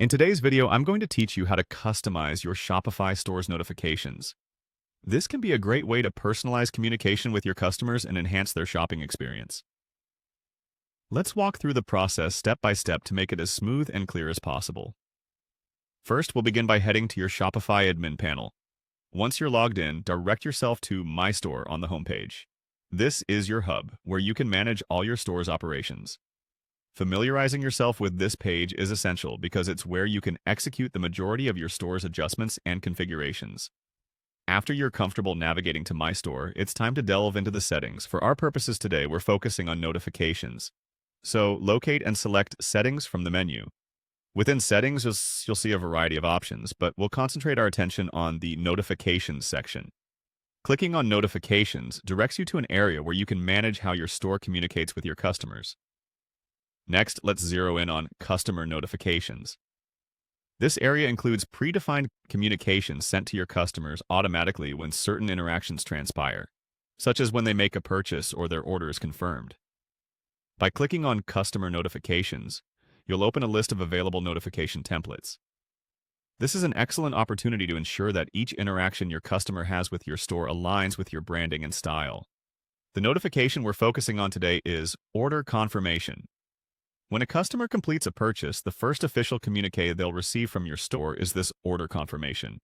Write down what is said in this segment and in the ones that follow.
In today's video, I'm going to teach you how to customize your Shopify store's notifications. This can be a great way to personalize communication with your customers and enhance their shopping experience. Let's walk through the process step by step to make it as smooth and clear as possible. First, we'll begin by heading to your Shopify admin panel. Once you're logged in, direct yourself to My Store on the homepage. This is your hub, where you can manage all your store's operations. Familiarizing yourself with this page is essential because it's where you can execute the majority of your store's adjustments and configurations. After you're comfortable navigating to My Store, it's time to delve into the settings. For our purposes today, we're focusing on notifications. So locate and select Settings from the menu. Within Settings, you'll see a variety of options, but we'll concentrate our attention on the Notifications section. Clicking on Notifications directs you to an area where you can manage how your store communicates with your customers. Next, let's zero in on Customer Notifications. This area includes predefined communications sent to your customers automatically when certain interactions transpire, such as when they make a purchase or their order is confirmed. By clicking on Customer Notifications, you'll open a list of available notification templates. This is an excellent opportunity to ensure that each interaction your customer has with your store aligns with your branding and style. The notification we're focusing on today is Order Confirmation. When a customer completes a purchase, the first official communique they'll receive from your store is this order confirmation.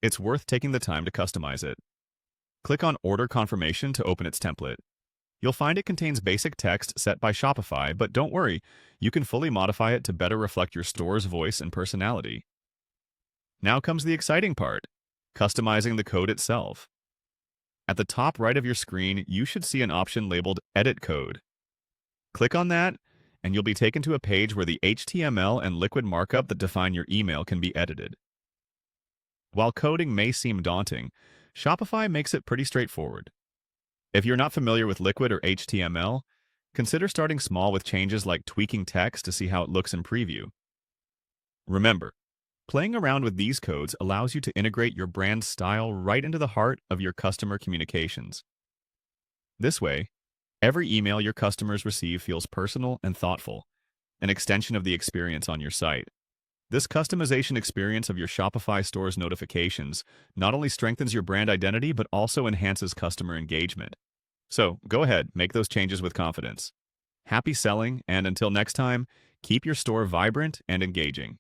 It's worth taking the time to customize it. Click on Order Confirmation to open its template. You'll find it contains basic text set by Shopify, but don't worry, you can fully modify it to better reflect your store's voice and personality. Now comes the exciting part, customizing the code itself. At the top right of your screen, you should see an option labeled Edit Code. Click on that, and you'll be taken to a page where the HTML and liquid markup that define your email can be edited. While coding may seem daunting, Shopify makes it pretty straightforward. If you're not familiar with Liquid or HTML, consider starting small with changes like tweaking text to see how it looks in preview. Remember, playing around with these codes allows you to integrate your brand style right into the heart of your customer communications. This way, every email your customers receive feels personal and thoughtful, an extension of the experience on your site. This customization experience of your Shopify store's notifications not only strengthens your brand identity but also enhances customer engagement. So go ahead, make those changes with confidence. Happy selling, and until next time, keep your store vibrant and engaging.